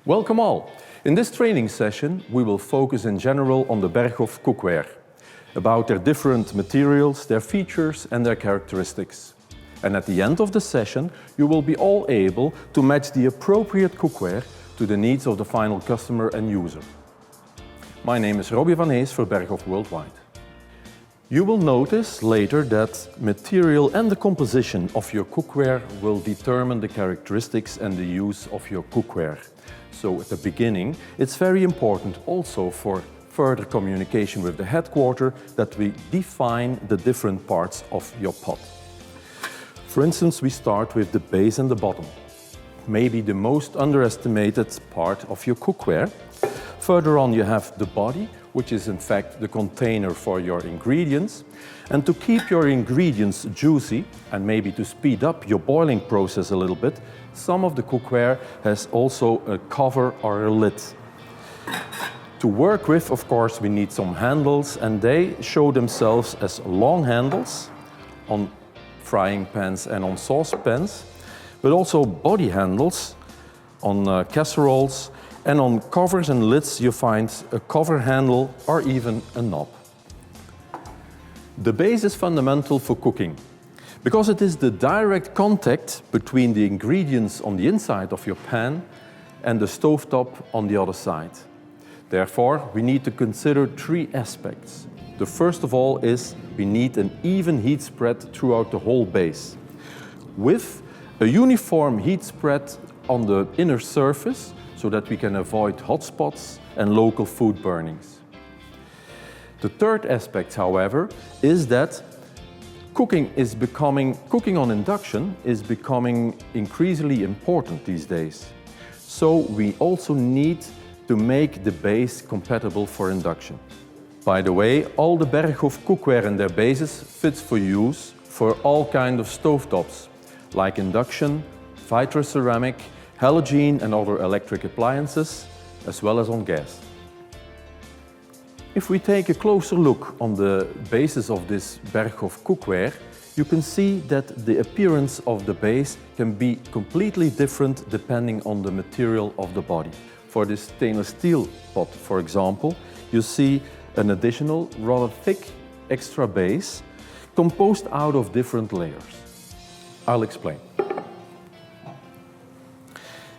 Welcome all! In this training session we will focus in general on the BergHOFF cookware, about their different materials, their features and their characteristics. And at the end of the session you will be all able to match the appropriate cookware to the needs of the final customer and user. My name is Robby for BergHOFF Worldwide. You will notice later that material and the composition of your cookware will determine the characteristics and the use of your cookware. So at the beginning, it's very important also for further communication with the headquarter that we define the different parts of your pot. For instance, we start with the base and the bottom. Maybe the most underestimated part of your cookware. Further on you have the body, which is in fact the container for your ingredients. And to keep your ingredients juicy and maybe to speed up your boiling process a little bit, some of the cookware has also a cover or a lid. To work with, of course, we need some handles, and they show themselves as long handles on frying pans and on saucepans, but also body handles on casseroles. And on covers and lids you find a cover handle or even a knob. The base is fundamental for cooking because it is the direct contact between the ingredients on the inside of your pan and the stovetop on the other side. Therefore, we need to consider three aspects. The first of all is we need an even heat spread throughout the whole base, with a uniform heat spread on the inner surface, so that we can avoid hot spots and local food burnings. The third aspect, however, is that cooking on induction is becoming increasingly important these days. So we also need to make the base compatible for induction. By the way, all the BergHOFF cookware and their bases fits for use for all kinds of stovetops, like induction, vitroceramic, halogen and other electric appliances, as well as on gas. If we take a closer look on the basis of this BergHOFF cookware, you can see that the appearance of the base can be completely different depending on the material of the body. For this stainless steel pot, for example, you see an additional, rather thick extra base composed out of different layers. I'll explain.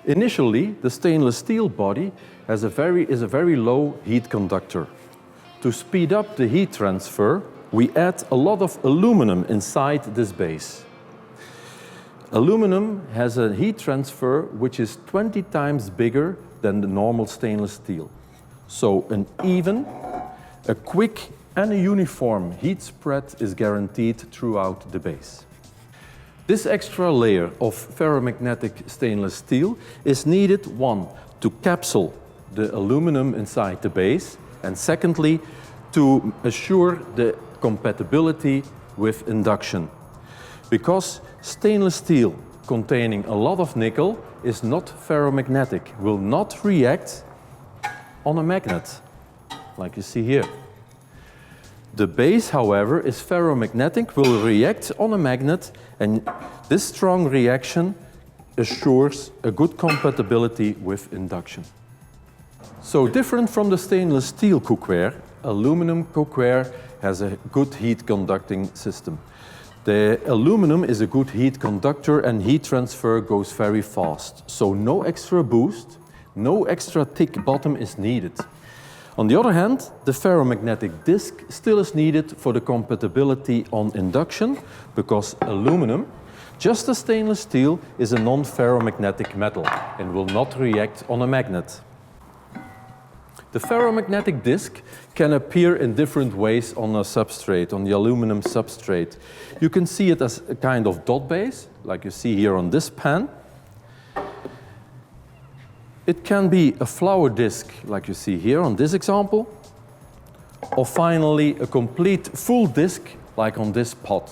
Initially, the stainless steel body is a very low heat conductor. To speed up the heat transfer, we add a lot of aluminum inside this base. Aluminum has a heat transfer which is 20 times bigger than the normal stainless steel. So an even, a quick and a uniform heat spread is guaranteed throughout the base. This extra layer of ferromagnetic stainless steel is needed, one, to capsule the aluminum inside the base, and secondly, to assure the compatibility with induction. Because stainless steel containing a lot of nickel is not ferromagnetic, will not react on a magnet, like you see here. The base, however, is ferromagnetic, will react on a magnet, and this strong reaction assures a good compatibility with induction. So different from the stainless steel cookware, aluminum cookware has a good heat conducting system. The aluminum is a good heat conductor and heat transfer goes very fast. So no extra boost, no extra thick bottom is needed. On the other hand, the ferromagnetic disc still is needed for the compatibility on induction because aluminum, just as stainless steel, is a non-ferromagnetic metal and will not react on a magnet. The ferromagnetic disc can appear in different ways on a substrate, on the aluminum substrate. You can see it as a kind of dot base, like you see here on this pan. It can be a flower disc, like you see here on this example, or finally a complete full disc, like on this pot.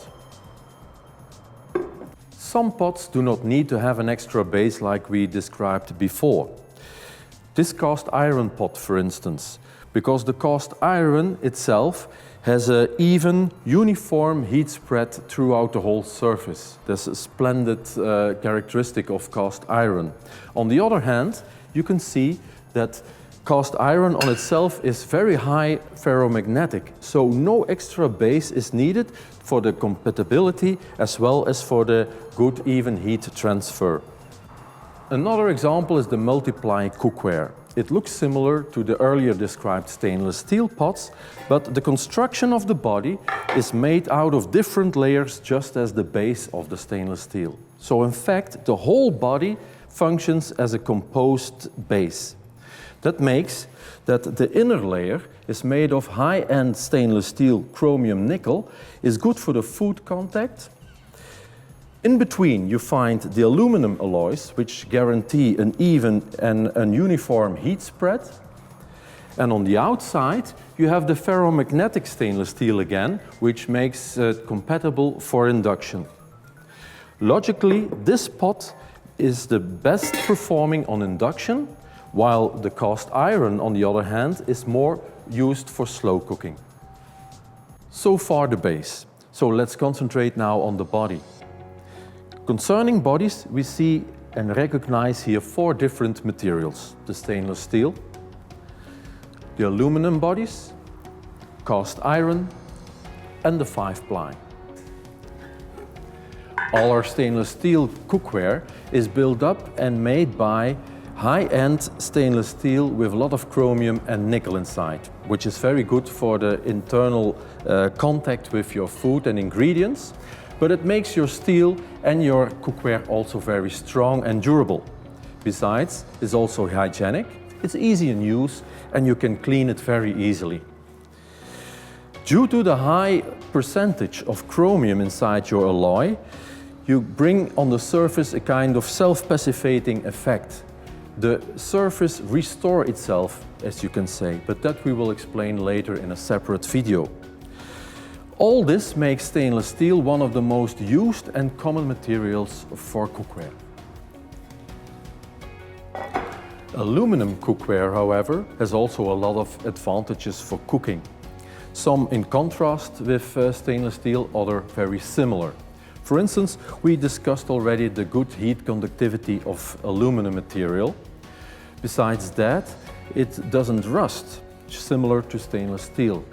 Some pots do not need to have an extra base like we described before. This cast iron pot, for instance, because the cast iron itself has an even, uniform heat spread throughout the whole surface. That's a splendid characteristic of cast iron. On the other hand, you can see that cast iron on itself is very high ferromagnetic, so no extra base is needed for the compatibility as well as for the good even heat transfer. Another example is the multiply cookware. It looks similar to the earlier described stainless steel pots, but the construction of the body is made out of different layers just as the base of the stainless steel. So in fact, the whole body functions as a composed base. That makes that the inner layer is made of high-end stainless steel chromium nickel, is good for the food contact. In between, you find the aluminum alloys, which guarantee an even and an uniform heat spread. And on the outside, you have the ferromagnetic stainless steel again, which makes it compatible for induction. Logically, this pot is the best performing on induction, while the cast iron, on the other hand, is more used for slow cooking. So far the base. So let's concentrate now on the body. Concerning bodies, we see and recognize here 4 different materials: the stainless steel, the aluminum bodies, cast iron, and the 5-ply. All our stainless steel cookware is built up and made by high-end stainless steel with a lot of chromium and nickel inside, which is very good for the internal contact with your food and ingredients. But it makes your steel and your cookware also very strong and durable. Besides, it's also hygienic, it's easy in use, and you can clean it very easily. Due to the high percentage of chromium inside your alloy, you bring on the surface a kind of self-pacivating effect. The surface restores itself, as you can say, but that we will explain later in a separate video. All this makes stainless steel one of the most used and common materials for cookware. Aluminum cookware, however, has also a lot of advantages for cooking. Some in contrast with stainless steel, other very similar. For instance, we discussed already the good heat conductivity of aluminum material. Besides that, it doesn't rust, similar to stainless steel.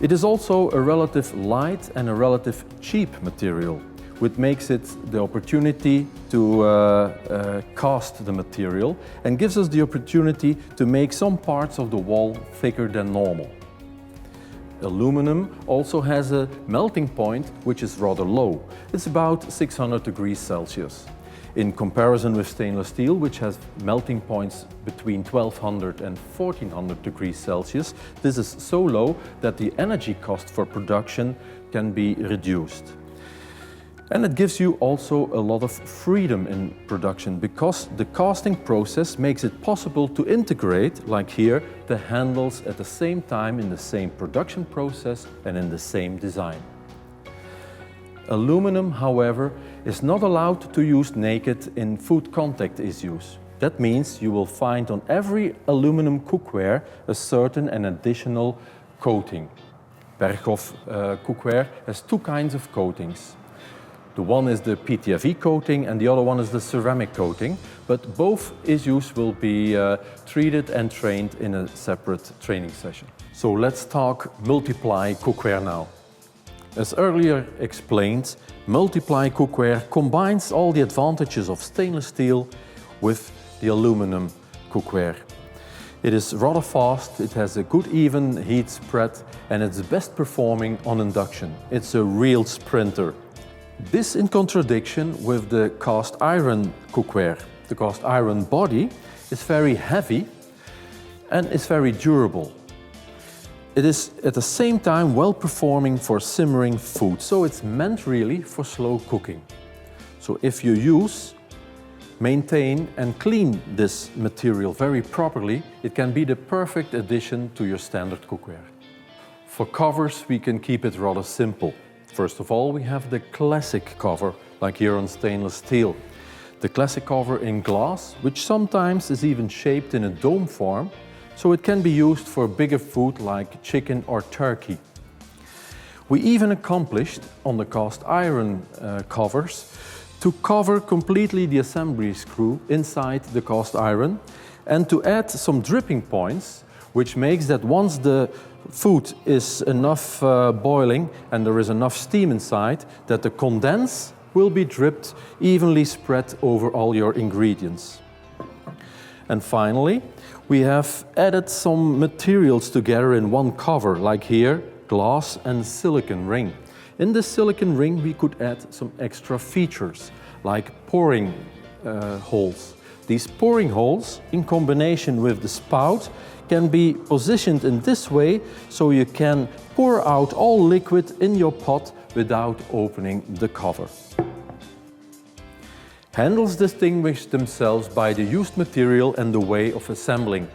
It is also a relative light and a relative cheap material, which makes it the opportunity to cast the material and gives us the opportunity to make some parts of the wall thicker than normal. Aluminum also has a melting point which is rather low. It's about 600 degrees Celsius. In comparison with stainless steel, which has melting points between 1200 and 1400 degrees Celsius, this is so low that the energy cost for production can be reduced. And it gives you also a lot of freedom in production, because the casting process makes it possible to integrate, like here, the handles at the same time in the same production process and in the same design. Aluminum, however, is not allowed to use naked in food contact issues. That means you will find on every aluminum cookware a certain and additional coating. BergHOFF cookware has 2 kinds of coatings. The one is the PTFE coating and the other one is the ceramic coating, but both issues will be treated and trained in a separate training session. So let's talk multiply cookware now. As earlier explained, multiply cookware combines all the advantages of stainless steel with the aluminum cookware. It is rather fast, it has a good even heat spread, and it's best performing on induction. It's a real sprinter. This in contradiction with the cast iron cookware. The cast iron body is very heavy and is very durable. It is at the same time well performing for simmering food, so it's meant really for slow cooking. So if you use, maintain and clean this material very properly, it can be the perfect addition to your standard cookware. For covers, we can keep it rather simple. First of all, we have the classic cover, like here on stainless steel. The classic cover in glass, which sometimes is even shaped in a dome form, so it can be used for bigger food like chicken or turkey. We even accomplished, on the cast iron covers, to cover completely the assembly screw inside the cast iron and to add some dripping points, which makes that once the food is enough boiling and there is enough steam inside, that the condense will be dripped evenly spread over all your ingredients. And finally, we have added some materials together in one cover, like here, glass and silicone ring. In this silicone ring we could add some extra features, like pouring holes. These pouring holes, in combination with the spout, can be positioned in this way so you can pour out all liquid in your pot without opening the cover. Handles distinguish themselves by the used material and the way of assembling.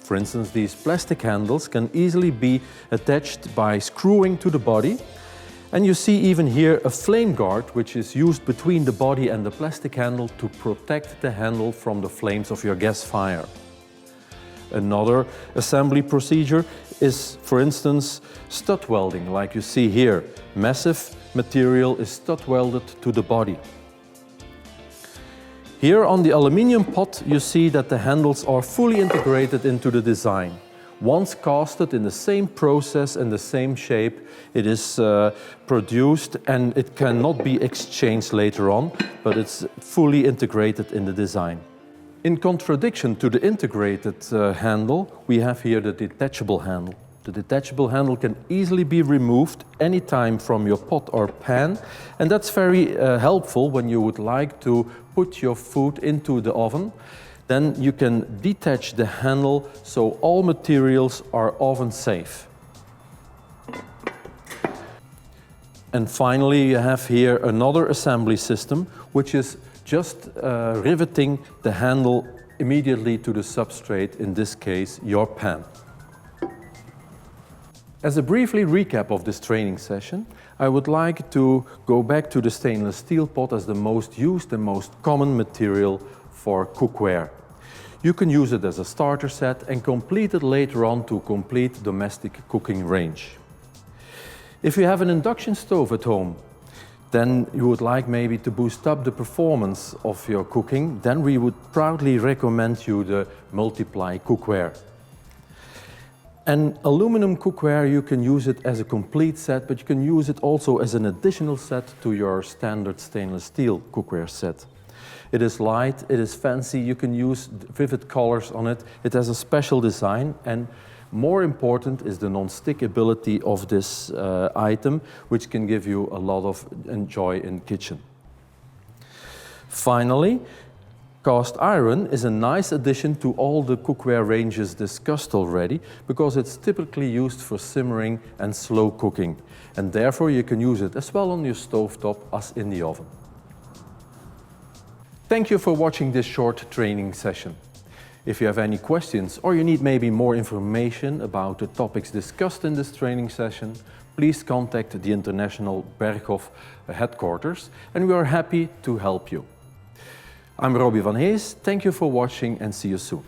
For instance, these plastic handles can easily be attached by screwing to the body. And you see even here a flame guard, which is used between the body and the plastic handle to protect the handle from the flames of your gas fire. Another assembly procedure is, for instance, stud welding, like you see here. Massive material is stud welded to the body. Here on the aluminium pot you see that the handles are fully integrated into the design. Once casted in the same process and the same shape, it is produced and it cannot be exchanged later on, but it's fully integrated in the design. In contradiction to the integrated handle, we have here the detachable handle. The detachable handle can easily be removed anytime from your pot or pan, and that's very helpful when you would like to put your food into the oven. Then you can detach the handle so all materials are oven safe. And finally you have here another assembly system, which is just riveting the handle immediately to the substrate, in this case your pan. As a briefly recap of this training session, I would like to go back to the stainless steel pot as the most used and most common material for cookware. You can use it as a starter set and complete it later on to complete domestic cooking range. If you have an induction stove at home, then you would like maybe to boost up the performance of your cooking, then we would proudly recommend you the Multiply cookware. And aluminum cookware, you can use it as a complete set, but you can use it also as an additional set to your standard stainless steel cookware set. It is light, it is fancy, you can use vivid colors on it, it has a special design, and more important is the non-stick ability of this item, which can give you a lot of joy in the kitchen. Finally, cast iron is a nice addition to all the cookware ranges discussed already, because it's typically used for simmering and slow cooking, and therefore you can use it as well on your stovetop as in the oven. Thank you for watching this short training session. If you have any questions or you need maybe more information about the topics discussed in this training session, please contact the International BergHOFF headquarters and we are happy to help you. I'm Robby van Hees, thank you for watching and see you soon.